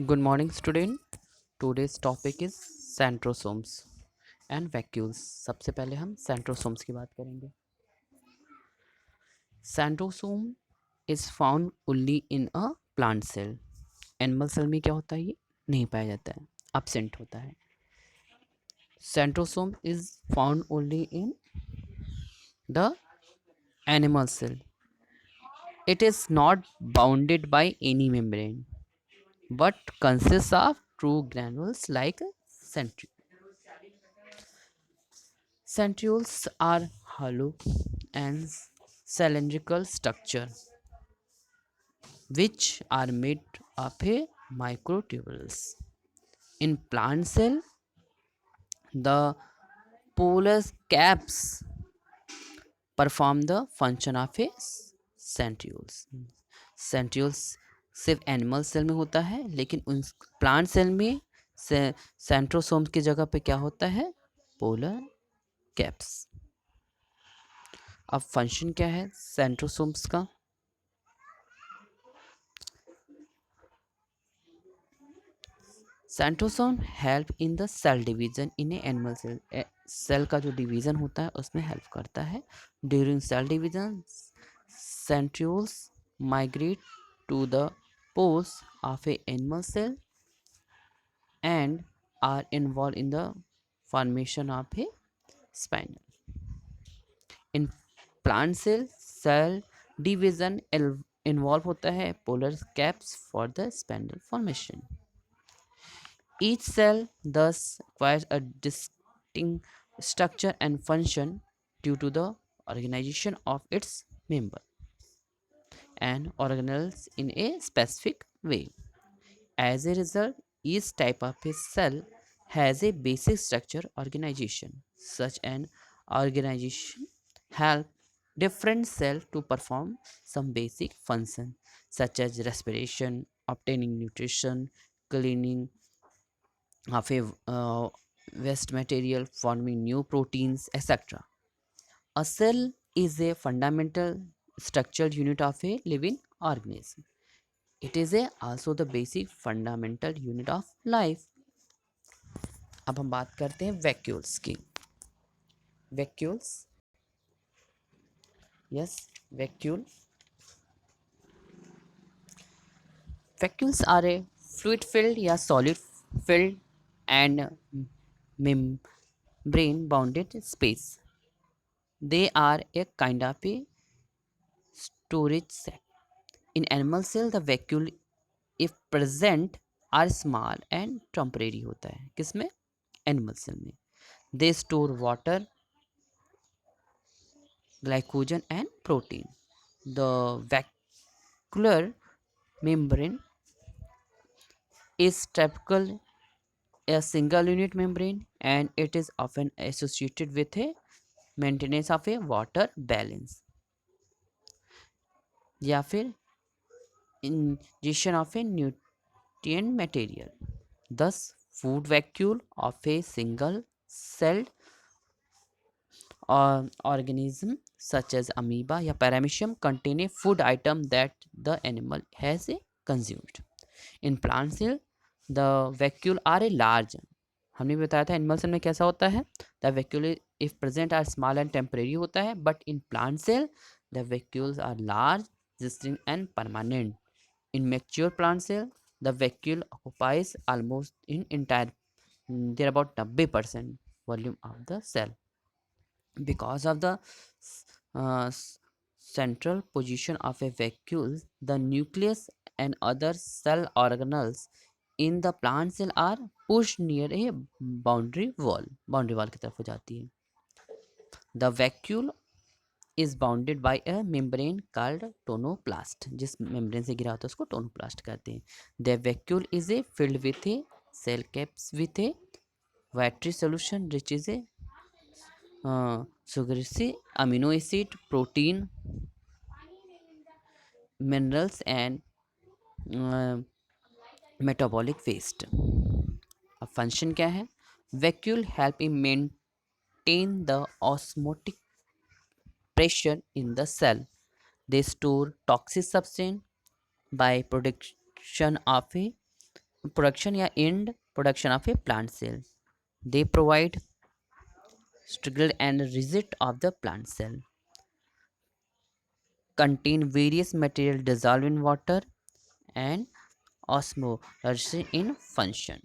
Good morning, student. Today's topic is centrosomes and vacuoles. सबसे पहले हम centrosomes की बात करेंगे. Centrosome is found only in a plant cell. Animal cell में क्या होता है? ये नहीं पाया जाता है, absent होता है. Centrosome is found only in the animal cell. It is not bounded by any membrane, but consists of two granules like centrioles. Centrioles are hollow and cylindrical structure which are made of a microtubules. In plant cell, the polar caps perform the function of a centrioles. Centrioles सिर्फ animal cell में होता है, लेकिन उन plant cell में centrosome की जगह पे क्या होता है? Polar caps. अब फंक्शन क्या है सेंट्रोसोम्स का? Centrosome help in the cell division in a animal cell. Cell का जो डिवीजन होता है उसमें हेल्प करता है. During cell division centrioles migrate to the poles of a animal cell and are involved in the formation of a spindle. In plant cell division involve होता है polar caps for the spindle formation. Each cell thus acquires a distinct structure and function due to the organization of its member and organelles in a specific way. As a result, each type of a cell has a basic structure organization. Such an organization help different cells to perform some basic function such as respiration, obtaining nutrition, cleaning of a waste material, forming new proteins, etc. A cell is a fundamental structural unit of a living organism. It is also the basic fundamental unit of life. अब हम बात करते हैं vacuoles की. Vacuoles, yes, vacuole. Vacuoles are a fluid filled या solid filled and membrane bounded space. They are a kind of a storage set. In animal cell, the vacuole, if present, are small and temporary होता है. किसमें? Animal cell में. They store water, glycogen and protein. The vacuolar membrane is typical a single unit membrane and it is often associated with a maintenance of a water balance या फिर ingestion of a nutrient material. Thus, food vacuole of a single celled organism such as amoeba या paramecium contain a food item that the animal has consumed. In plant cell, the vacuole are a large. हमने बताया था animal cell में कैसा होता है. The vacuole if present are small and temporary होता है, but in plant cell the vacuoles are large, distinct and permanent. In mature plant cell, the vacuole occupies almost in entire, there about 90% volume of the cell. Because of the central position of a vacuole, the nucleus and other cell organelles in the plant cell are pushed near a boundary wall. Boundary wall की तरफ हो जाती है. The vacuole is bounded by a membrane called tonoplast. जिस membrane से घिरा होता है उसको tonoplast कहते हैं. The vacuole is a filled with a cell caps with a watery solution which is a sugary amino acid, protein, minerals and metabolic waste. अब function क्या है? Vacuole help in maintain the osmotic pressure in the cell. They store toxic substance by production of a production या end production of a plant cell. They provide struggle and resist of the plant cell, contain various material dissolved in water and osmolarity in function.